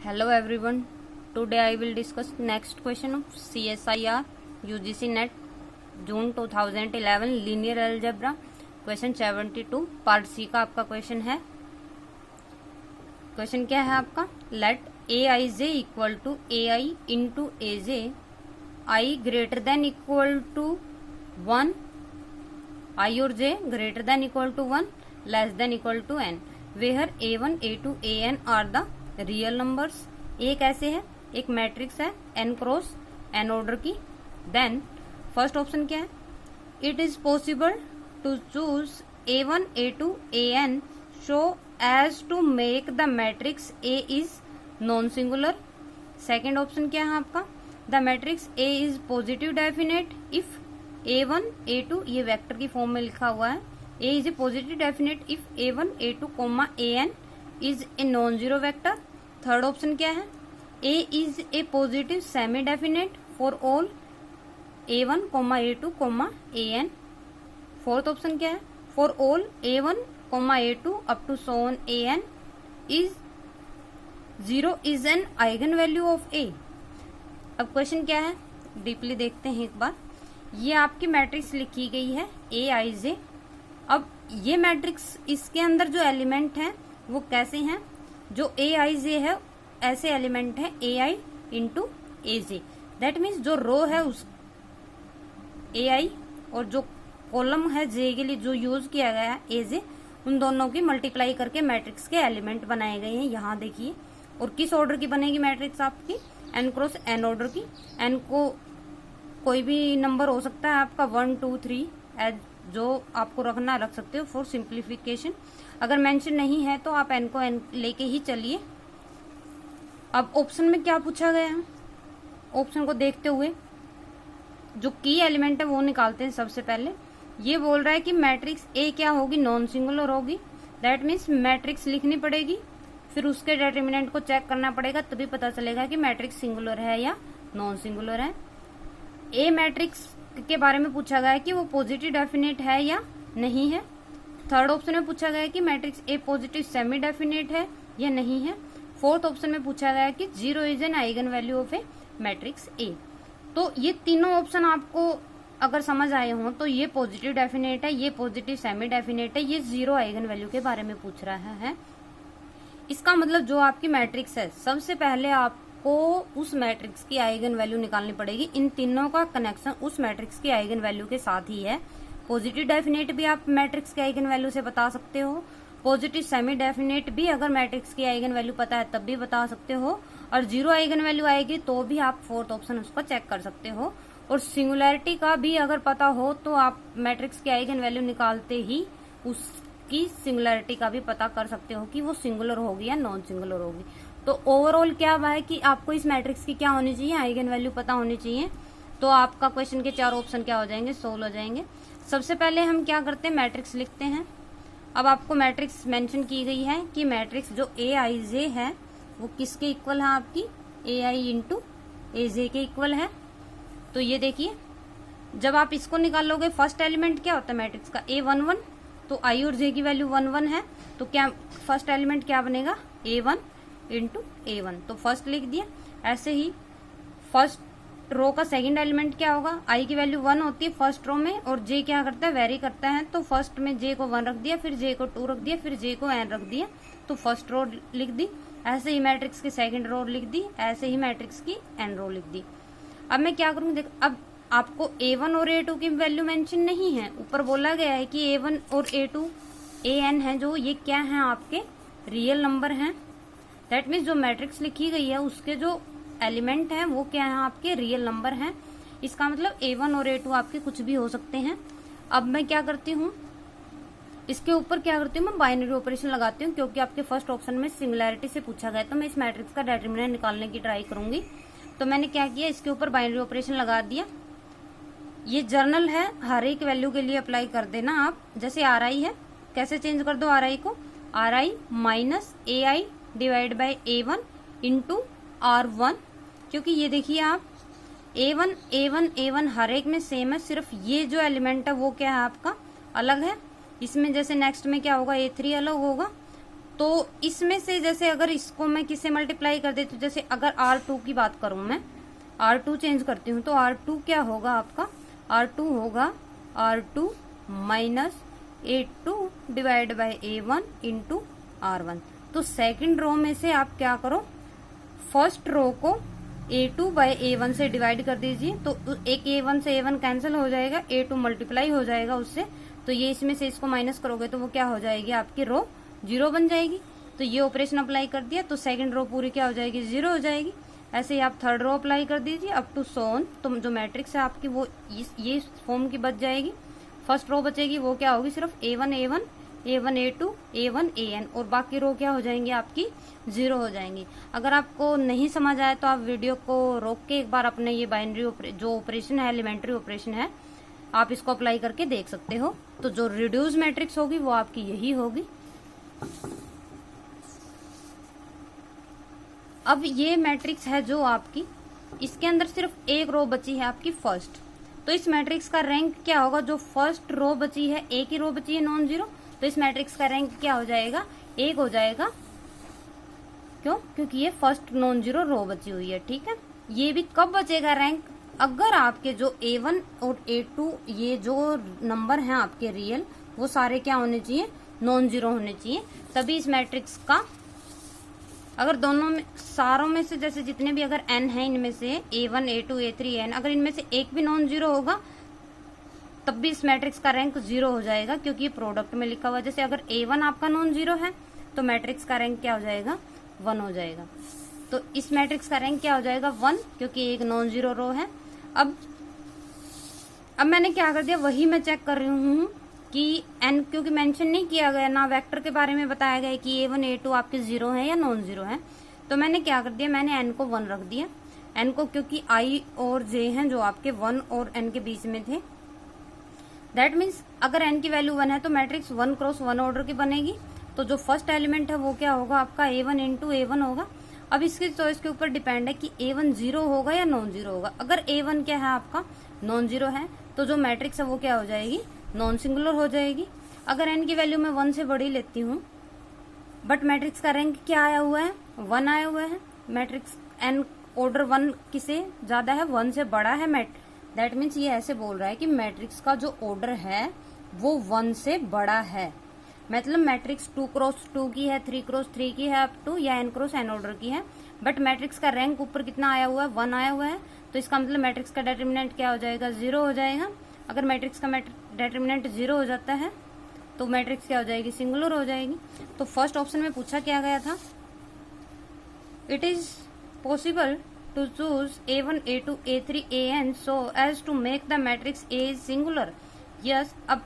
Hello everyone. Today I will discuss next question of CSIR UGC NET June 2011 linear algebra question 72 part C का आपका question है। Question क्या है आपका? Let A I J equal to A I into A J I greater than equal to 1, I और J greater than equal to 1 less than equal to N where A1 A2 AN are the real numbers. A कैसे है? एक matrix है n cross n order की। Then first option क्या है? It is possible to choose A1 A2 AN so as to make the matrix A is non singular. Second option क्या है आपका? The matrix A is positive definite if A1 A2, ये vector की form में लिखा हुआ है, A is a positive definite if A1 A2 AN is a non zero vector. Third option क्या है? A is a positive semi definite for all A1 A2 AN। Fourth option क्या है? For all A1 A2 up to so on AN is 0 is an eigen value of A। अब question क्या है deeply देखते हैं एक बार। ये आपकी मैट्रिक्स लिखी गई है ए आई जे। अब ये मैट्रिक्स, इसके अंदर जो एलिमेंट हैं वो कैसे हैं? जो ए आई जे है ऐसे एलिमेंट है A I into A J. That means जो रो है उस ए आई और जो कॉलम है जे के लिए जो यूज किया गया है ए जे, उन दोनों की मल्टीप्लाई करके मैट्रिक्स के एलिमेंट बनाए गए हैं। यहाँ देखिए। और किस ऑर्डर की बनेगी मैट्रिक्स आपकी? एन क्रॉस एन ऑर्डर की। एन को कोई भी नंबर हो सकता है आपका 1 2 3 एज जो आपको रखना रख सकते हो फॉर सिंप्लीफिकेशन। अगर मेंशन नहीं है तो आप एन को एन लेके ही चलिए। अब ऑप्शन में क्या पूछा गया है? ऑप्शन को देखते हुए जो की एलिमेंट है वो निकालते हैं। सबसे पहले ये बोल रहा है कि मैट्रिक्स ए क्या होगी? नॉन सिंगुलर होगी। दैट मीन्स मैट्रिक्स लिखनी पड़ेगी, फिर उसके डिटरमिनेंट को चेक करना पड़ेगा, तभी पता चलेगा कि मैट्रिक्स सिंगुलर है या नॉन सिंगुलर है। ए मैट्रिक्स के बारे में पूछा गया है कि वो पॉजिटिव डेफिनेट है या नहीं है। थर्ड ऑप्शन में पूछा गया है कि matrix A positive semi definite है या नहीं है। फोर्थ ऑप्शन में पूछा गया है कि 0 is an eigen value of A matrix A. तो ये तीनों ऑप्शन आपको अगर समझ आए हों तो ये पॉजिटिव डेफिनेट है, ये पॉजिटिव सेमी डेफिनेट है, ये 0 आइगन वैल्यू के बारे में पूछ रहा है। इसका मतलब जो आपकी मैट्रिक्स है, सबसे पहले आपको उस मैट्रिक्स की आइगन वैल्यू निकालनी पड़ेगी। इन तीनों का कनेक्शन उस मैट्रिक्स की आइगन वैल्यू के साथ ही है। पॉजिटिव डेफिनेट भी आप मैट्रिक्स के आइगन वैल्यू से बता सकते हो, पॉजिटिव सेमी डेफिनेट भी अगर मैट्रिक्स की आइगन वैल्यू पता है तब भी बता सकते हो, और 0 आइगन वैल्यू आएगी तो भी आप फोर्थ ऑप्शन उसको चेक कर सकते हो। और सिंगुलैरिटी का भी अगर पता हो तो आप मैट्रिक्स की आइगन वैल्यू निकालते ही उसकी सिंगुलैरिटी का भी पता कर सकते हो कि वो सिंगुलर होगी या नॉन सिंगुलर होगी। तो ओवरऑल क्या हुआ है कि आपको इस मैट्रिक्स की क्या होनी चाहिए? आइगन वैल्यू पता होनी चाहिए। तो आपका क्वेश्चन के 4 ऑप्शन क्या हो जाएंगे? सोल्व हो जाएंगे। सबसे पहले हम क्या करते हैं? मैट्रिक्स लिखते हैं। अब आपको मैट्रिक्स मेंशन की गई है कि मैट्रिक्स जो ए आई जे है वो किसके इक्वल है? आपकी ए आई इंटू ए जे के इक्वल है। तो ये देखिए, जब आप इसको निकालोगे फर्स्ट एलिमेंट क्या होता है मैट्रिक्स का? A1 1, तो आई और जे की वैल्यू 1 1 है, तो क्या फर्स्ट एलिमेंट क्या बनेगा? A1 into A1। तो फर्स्ट लिख दिया। ऐसे ही फर्स्ट रो का सेकंड एलिमेंट क्या होगा? आई की वैल्यू 1 होती है फर्स्ट रो में, और जे क्या करता है? वेरी करता है। तो फर्स्ट में जे को 1 रख दिया, फिर जे को 2 रख दिया, फिर जे को n रख दिया, तो फर्स्ट रो लिख दी। ऐसे ही मैट्रिक्स की सेकंड रो लिख दी, ऐसे ही मैट्रिक्स की n रो लिख दी। अब मैं क्या करूंगी? देख, अब आपको A1 और A2 की वैल्यू मेंशन नहीं है। ऊपर बोला गया है कि A1 और A2 AN है, जो ये क्या है? आपके रियल नंबर हैं। दैट मीन्स जो मैट्रिक्स लिखी गई है उसके जो एलिमेंट हैं वो क्या है? आपके रियल नंबर हैं। इसका मतलब A1 और A2 आपके कुछ भी हो सकते हैं। अब मैं क्या करती हूँ, इसके ऊपर क्या करती हूँ? मैं बाइनरी ऑपरेशन लगाती हूँ, क्योंकि आपके फर्स्ट ऑप्शन में सिंगुलैरिटी से पूछा गया, तो मैं इस मैट्रिक्स का डिटरमिनेंट निकालने की ट्राई करूंगी। तो मैंने क्या किया, इसके ऊपर बाइनरी ऑपरेशन लगा दिया। ये जर्नल है, हर एक वैल्यू के लिए अप्लाई कर देना आप। जैसे आर आई है, कैसे चेंज कर दो आर आई को? Are I minus A I divide by A1 into R1। क्योंकि ये देखिए आप A1 A1 A1 हर एक में सेम है, सिर्फ ये जो एलिमेंट है वो क्या है? आपका अलग है। इसमें जैसे नेक्स्ट में क्या होगा? A3 अलग होगा, तो इसमें से जैसे अगर इसको मैं किससे मल्टीप्लाई कर देती हूँ, जैसे अगर R2 की बात करूं, मैं R2 चेंज करती हूँ तो R2 क्या होगा आपका, R2 होगा R2 minus A2 divide by A1 into R1। तो सेकंड रो में से आप क्या करो, फर्स्ट रो को A2 बाय A1 से डिवाइड कर दीजिए, तो एक A1 से A1 कैंसिल हो जाएगा, A2 मल्टीप्लाई हो जाएगा उससे, तो ये इसमें से इसको माइनस करोगे तो वो क्या हो जाएगी, आपकी रो 0 बन जाएगी। तो ये ऑपरेशन अप्लाई कर दिया तो सेकंड रो पूरी क्या हो जाएगी, 0 हो जाएगी। ऐसे ही आप थर्ड रो अप्लाई कर दीजिए अप टू सो ऑन, तो जो मैट्रिक्स है आपकी वो ये फॉर्म की बच जाएगी। फर्स्ट रो बचेगी वो क्या होगी, सिर्फ A1 A1 A1 A2 A1 AN, और बाकी रो क्या हो जाएंगी आपकी 0 हो जाएंगी। अगर आपको नहीं समझ आया तो आप वीडियो को रोक के एक बार अपने ये बाइनरी जो ऑपरेशन है, एलिमेंट्री ऑपरेशन है, आप इसको अप्लाई करके देख सकते हो। तो जो रिड्यूस मैट्रिक्स होगी वो आपकी यही होगी। अब ये मैट्रिक्स है जो आपकी, इसके अंदर सिर्फ एक रो बची है आपकी फर्स्ट, तो इस मैट्रिक्स का रैंक क्या होगा, जो फर्स्ट रो बची है, एक ही रो बची है नॉन जीरो, तो इस मैट्रिक्स का रैंक क्या हो जाएगा, 1 हो जाएगा। क्यों, क्योंकि ये फर्स्ट नॉन जीरो रो बची हुई है। ठीक है, ये भी कब बचेगा रैंक, अगर आपके जो A1 और A2 ये जो नंबर हैं आपके रियल, वो सारे क्या होने चाहिए, नॉन जीरो होने चाहिए, तभी इस मैट्रिक्स का, अगर दोनों में सारों में से जैसे जितने भी अगर n है इनमें से A1 A2 A3 n, अगर इनमें से एक भी नॉन जीरो होगा तब भी इस मैट्रिक्स का रैंक 0 हो जाएगा, क्योंकि ये प्रोडक्ट में लिखा हुआ है। जैसे अगर A1 आपका नॉन जीरो है तो मैट्रिक्स का रैंक क्या हो जाएगा, 1 हो जाएगा। तो इस मैट्रिक्स का रैंक क्या हो जाएगा, 1, क्योंकि एक नॉन जीरो रो है। अब मैंने क्या कर दिया, वही मैं चेक कर रही हूँ कि n, क्योंकि मेंशन नहीं किया गया ना वेक्टर के बारे में बताया गया कि A1 A2 आपके 0 है या नॉन जीरो है, तो मैंने क्या कर दिया, मैंने n को 1 रख दिया। n को, क्योंकि i और j हैं जो आपके 1 और n के बीच में थे, दैट मीन्स अगर n की वैल्यू 1 है तो मैट्रिक्स 1 क्रॉस 1 ऑर्डर की बनेगी। तो जो फर्स्ट एलिमेंट है वो क्या होगा आपका, A1 इंटू A1 होगा। अब इसकी चॉइस के ऊपर डिपेंड है कि A1 0 होगा या नॉन जीरो होगा। अगर A1 क्या है आपका, नॉन जीरो है, तो जो मैट्रिक्स है वो क्या हो जाएगी, नॉन सिंगुलर हो जाएगी। अगर n की वैल्यू मैं 1 से बड़ी लेती हूँ, बट मैट्रिक्स का रैंक क्या आया हुआ है, 1 आया हुआ है, मैट्रिक्स n ऑर्डर 1 किसे ज्यादा है, 1 से बड़ा है, दैट मीन्स ये ऐसे बोल रहा है कि मैट्रिक्स का जो ऑर्डर है वो 1 से बड़ा है। मतलब मैट्रिक्स 2 क्रॉस 2 की है, 3 क्रॉस 3 की है अप टू, या n क्रॉस n ऑर्डर की है, बट मैट्रिक्स का रैंक ऊपर कितना आया हुआ है, 1 आया हुआ है। तो इसका मतलब मैट्रिक्स का डिटरमिनेंट क्या हो जाएगा, 0 हो जाएगा। अगर मैट्रिक्स का डिटरमिनेंट 0 हो जाता है तो मैट्रिक्स क्या हो जाएगी, सिंगुलर हो जाएगी। तो फर्स्ट ऑप्शन में पूछा क्या गया था, it is possible to choose A1 A2 A3 AN so as to make the matrix A is singular। yes, अब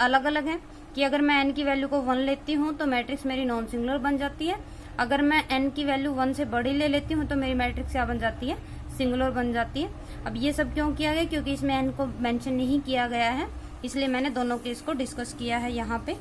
अलग अलग है कि अगर मैं n की वैल्यू को 1 लेती हूँ तो मैट्रिक्स मेरी नॉन सिंगुलर बन जाती है, अगर मैं n की वैल्यू 1 से बड़ी ले लेती हूँ तो मेरी मैट्रिक्स क्या बन जाती है, सिंगुलर बन जाती है। अब ये सब क्यों किया गया, क्योंकि इसमें n को मेंशन नहीं किया गया है, इसलिए मैंने दोनों केस को डिस्कस किया है यहाँ पे।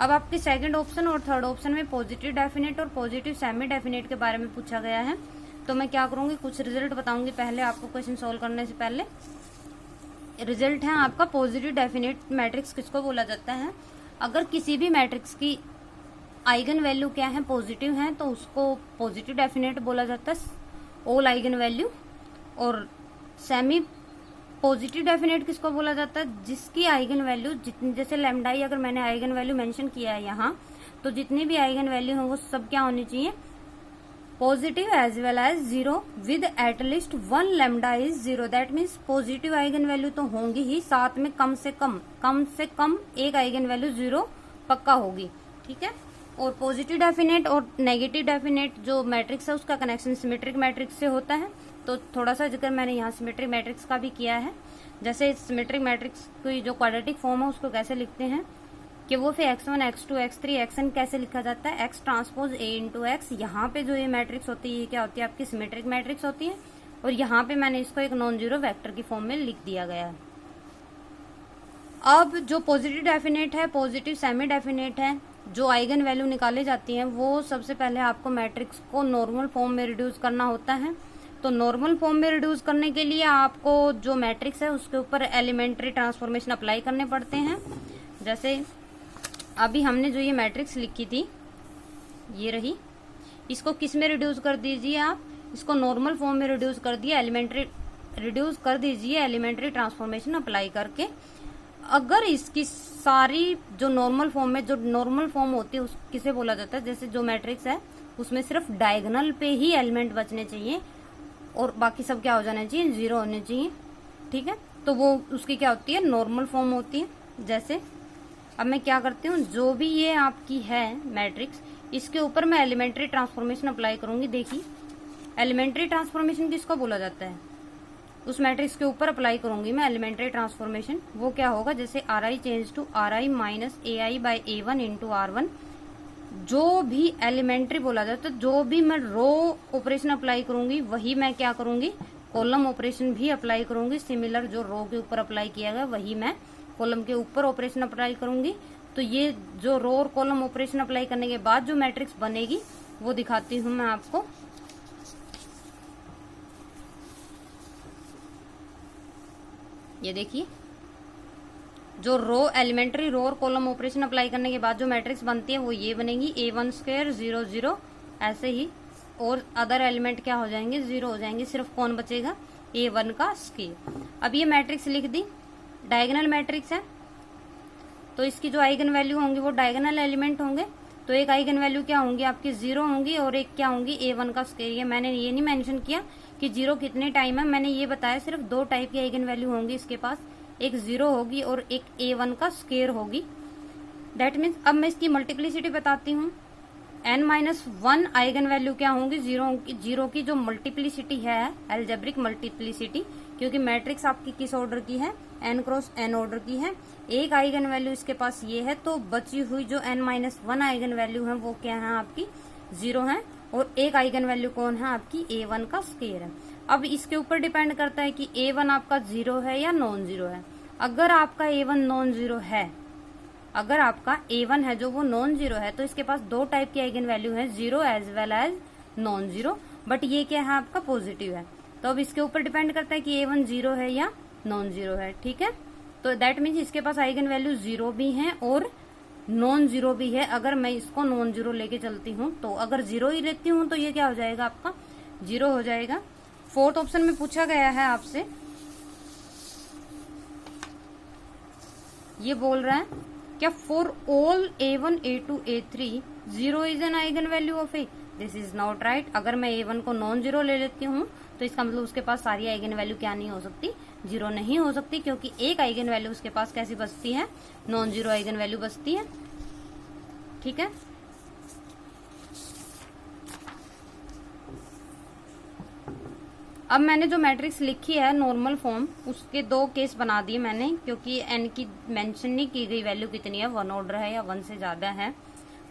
अब आपके सेकंड ऑप्शन और थर्ड ऑप्शन में पॉजिटिव डेफिनेट और पॉजिटिव सेमी डेफिनेट के बारे में पूछा गया है। तो मैं क्या करूंगी, कुछ रिजल्ट बताऊंगी पहले आपको, क्वेश्चन सोल्व करने से पहले। रिजल्ट है आपका पॉजिटिव डेफिनेट मैट्रिक्स किसको बोला जाता है, अगर किसी भी मैट्रिक्स की आइगन वैल्यू क्या है, पॉजिटिव है, तो उसको पॉजिटिव डेफिनेट बोला जाता है, ऑल आइगन वैल्यू। और सेमी पॉजिटिव डेफिनेट किसको बोला जाता है, जिसकी आइगन वैल्यू जितनी, जैसे लैम्डाई अगर मैंने आइगन वैल्यू मेंशन किया है यहाँ, तो जितनी भी आइगन वैल्यू हो वो सब क्या होनी चाहिए, positive as well as 0 with at least 1 lambda is 0। That means positive eigen value तो होंगी ही, साथ में कम से कम एक आइगन वैल्यू 0 पक्का होगी। ठीक है, और पॉजिटिव डेफिनेट और नेगेटिव डेफिनेट जो मैट्रिक्स है उसका कनेक्शन सिमेट्रिक मैट्रिक्स से होता है। तो थोड़ा सा जिक्र मैंने यहाँ सिमेट्रिक मैट्रिक्स का भी किया है। जैसे सिमेट्रिक मैट्रिक्स की जो क्वाड्रेटिक फॉर्म है उसको कैसे लिखते हैं, कि वो फिर x1 x2 x3 xn कैसे लिखा जाता है, x transpose a into x. यहाँ पे जो ये मैट्रिक्स होती है ये क्या होती है, आपकी सिमेट्रिक मैट्रिक्स होती है, और यहाँ पे मैंने इसको एक नॉन जीरो वेक्टर की फॉर्म में लिख दिया गया है। अब जो पॉजिटिव डेफिनेट है, पॉजिटिव सेमी डेफिनेट है, जो आइगन वैल्यू निकाली जाती है वो सबसे पहले आपको मैट्रिक्स को नॉर्मल फॉर्म में रिड्यूस करना होता है। तो नॉर्मल फॉर्म में रिड्यूस करने के लिए आपको जो मैट्रिक्स है उसके ऊपर एलिमेंट्री ट्रांसफॉर्मेशन अप्लाई करने पड़ते हैं। जैसे अभी हमने जो ये मैट्रिक्स लिखी थी ये रही। इसको किस में रिड्यूस कर दीजिए आप, इसको नॉर्मल फॉर्म में रिड्यूस कर दिया, रिड्यूस कर दीजिए एलिमेंट्री ट्रांसफॉर्मेशन अप्लाई करके। अगर इसकी सारी जो नॉर्मल फॉर्म में, जो नॉर्मल फॉर्म होती है उस किसे बोला जाता है, जैसे जो मैट्रिक्स है उसमें सिर्फ डायगोनल पे ही एलिमेंट बचने चाहिए और बाकी सब क्या हो जाना चाहिए, जीरो होने चाहिए। ठीक है, तो वो उसकी क्या होती है, नॉर्मल फॉर्म होती है। जैसे अब मैं क्या करती हूँ, जो भी ये आपकी है मैट्रिक्स, इसके ऊपर मैं एलिमेंट्री ट्रांसफॉर्मेशन अप्लाई करूंगी। देखिए एलिमेंट्री ट्रांसफॉर्मेशन किसको बोला जाता है, उस मैट्रिक्स के ऊपर अप्लाई करूंगी मैं एलिमेंट्री ट्रांसफॉर्मेशन। वो क्या होगा, जैसे R I change to R I minus A I by A one into R one. जो भी एलिमेंट्री बोला जाता है, जो भी मैं रो ऑपरेशन अप्लाई करूंगी वही मैं क्या करूंगी, कॉलम ऑपरेशन भी अप्लाई करूंगी। सिमिलर जो रो के ऊपर अप्लाई किया गया वही मैं कॉलम के ऊपर ऑपरेशन अप्लाई करूंगी। तो ये जो रो और कॉलम ऑपरेशन अप्लाई करने के बाद जो मैट्रिक्स बनेगी वो दिखाती हूं मैं आपको। ये देखिए, जो रो एलिमेंट्री रो और कॉलम ऑपरेशन अप्लाई करने के बाद जो मैट्रिक्स बनती है वो ये बनेगी, ए वन स्क्वायर 0 0, ऐसे ही। और अदर एलिमेंट क्या हो जाएंगे, जीरो हो जाएंगे। सिर्फ कौन बचेगा, ए वन का स्क्वायर। अब ये मैट्रिक्स लिख दी, डायगोनल मैट्रिक्स है तो इसकी जो आइगन वैल्यू होंगी वो डायगोनल एलिमेंट होंगे। तो एक आइगन वैल्यू क्या होंगी आपकी, जीरो होंगी और एक क्या होंगी, ए वन का स्क्वायर। ये मैंने ये नहीं मेंशन किया कि जीरो कितने टाइम है, मैंने ये बताया सिर्फ दो टाइप की आइगन वैल्यू होंगी इसके पास, एक जीरो होगी और एक ए वन का स्क्वायर होगी। दैट मीन्स अब मैं इसकी मल्टीप्लिसिटी बताती हूँ। n-1 आइगन वैल्यू क्या होंगी, जीरो की जो मल्टीप्लिसिटी है, एल्जेब्रिक मल्टीप्लिसिटी, क्योंकि मैट्रिक्स आपकी किस ऑर्डर की है, n क्रॉस n ऑर्डर की है। एक आइगन वैल्यू इसके पास ये है, तो बची हुई जो n-1 आइगन वैल्यू है वो क्या है आपकी, जीरो है। और एक आइगन वैल्यू कौन है आपकी, a1 का स्क्वायर है। अब इसके ऊपर डिपेंड करता है कि a1 आपका जीरो है या नॉन जीरो है। अगर आपका a1 नॉन जीरो है, अगर आपका a1 है जो वो नॉन जीरो है, तो इसके पास दो टाइप की आइगन वैल्यू है, zero as well as non zero. But ये क्या है आपका, पॉजिटिव है। तो अब इसके ऊपर डिपेंड करता है कि a1 जीरो है या नॉन जीरो है। ठीक है, तो दैट मीन्स इसके पास आइगन वैल्यू जीरो भी है और नॉन जीरो भी है। अगर मैं इसको नॉन जीरो लेके चलती हूँ, तो अगर जीरो ही लेती हूँ तो ये क्या हो जाएगा आपका, जीरो हो जाएगा। फोर्थ ऑप्शन में पूछा गया है आपसे, ये बोल रहा है क्या, for all a1 a2 a3 zero is an eigen value of A. This is not right. अगर मैं a1 को नॉन जीरो ले लेती हूँ तो इसका मतलब उसके पास सारी आइगन वैल्यू क्या नहीं हो सकती, जीरो नहीं हो सकती, क्योंकि एक आइगन वैल्यू उसके पास कैसी बचती है, नॉन जीरो आइगन वैल्यू बचती है। ठीक है, अब मैंने जो मैट्रिक्स लिखी है नॉर्मल फॉर्म, उसके दो केस बना दिए मैंने, क्योंकि एन की मेंशन नहीं की गई वैल्यू कितनी है, वन ऑर्डर है या वन से ज्यादा है,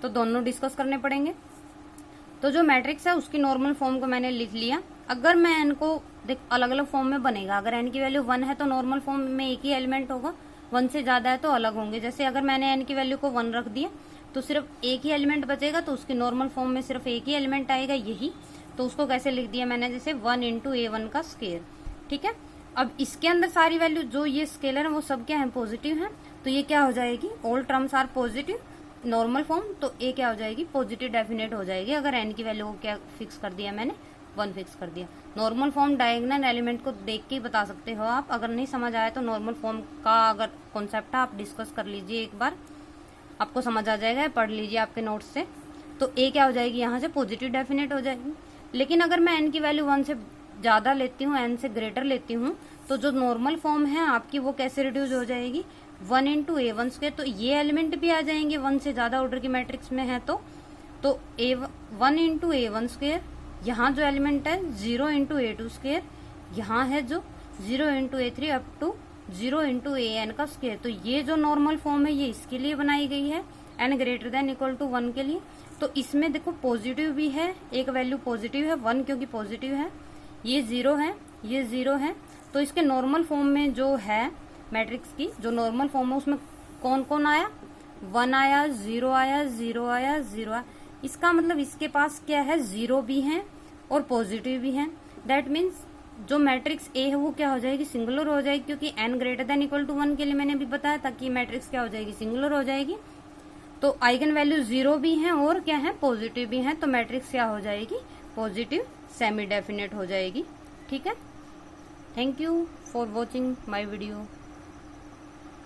तो दोनों डिस्कस करने पड़ेंगे। तो जो मैट्रिक्स है उसकी नॉर्मल फॉर्म को मैंने लिख लिया। अगर मैं एन को देख अलग अलग फॉर्म में बनेगा, अगर एन की वैल्यू 1 है तो नॉर्मल फॉर्म में एक ही एलिमेंट होगा, 1 से ज्यादा है तो अलग होंगे। जैसे अगर मैंने एन की वैल्यू को 1 रख दिया तो सिर्फ एक ही एलिमेंट बचेगा, तो उसकी नॉर्मल फॉर्म में सिर्फ एक ही एलिमेंट आएगा, यही। तो उसको कैसे लिख दिया मैंने, जैसे 1 इंटू a1 का स्क्वायर। ठीक है, अब इसके अंदर सारी वैल्यू जो ये स्केलर है वो सब क्या है, पॉजिटिव है, तो ये क्या हो जाएगी, all terms are positive normal form, तो ए क्या हो जाएगी, पॉजिटिव डेफिनेट हो जाएगी। अगर एन की वैल्यू को क्या फिक्स कर दिया मैंने, 1 फिक्स कर दिया। नॉर्मल फॉर्म डायगोनल एलिमेंट को देख के ही बता सकते हो आप। अगर नहीं समझ आया तो नॉर्मल फॉर्म का अगर कॉन्सेप्ट है आप डिस्कस कर लीजिए एक बार, आपको समझ आ जाएगा, पढ़ लीजिए आपके नोट्स से। तो ए क्या हो जाएगी, यहाँ से पॉजिटिव डेफिनेट हो जाएगी। लेकिन अगर मैं एन की वैल्यू 1 से ज्यादा लेती हूँ, एन से ग्रेटर लेती हूँ, तो जो नॉर्मल फॉर्म है आपकी वो कैसे रिड्यूस हो जाएगी, 1 इंटू a1 स्क्वायर। तो ये एलिमेंट भी आ जाएंगे 1 से ज्यादा ऑर्डर की मैट्रिक्स में है, तो 1 इंटू a1 स्क्वायर, यहाँ जो एलिमेंट है 0 इंटू a2 स्क्वायर, यहाँ है जो 0 into a3 up to 0 into an का स्क्वायर। तो ये जो नॉर्मल फॉर्म है ये इसके लिए बनाई गई है, n greater than equal to 1 के लिए। तो इसमें देखो पॉजिटिव भी है, एक वैल्यू पॉजिटिव है 1 क्योंकि पॉजिटिव है, ये 0 है, ये 0 है। तो इसके नॉर्मल फॉर्म में जो है मैट्रिक्स की जो नॉर्मल फॉर्म है उसमें कौन कौन आया, 1 आया, 0 आया, 0 आया, 0 आया। इसका मतलब इसके पास क्या है, 0 भी है और पॉजिटिव भी है। दैट मीन्स जो मैट्रिक्स ए है वो क्या हो जाएगी, सिंगुलर हो जाएगी, क्योंकि n greater than equal to 1 के लिए मैंने भी बताया था कि मैट्रिक्स क्या हो जाएगी, सिंगुलर हो जाएगी। तो आइगन वैल्यू 0 भी हैं और क्या है, पॉजिटिव भी हैं, तो मैट्रिक्स क्या हो जाएगी, पॉजिटिव सेमी डेफिनेट हो जाएगी। ठीक है, thank you for watching my video.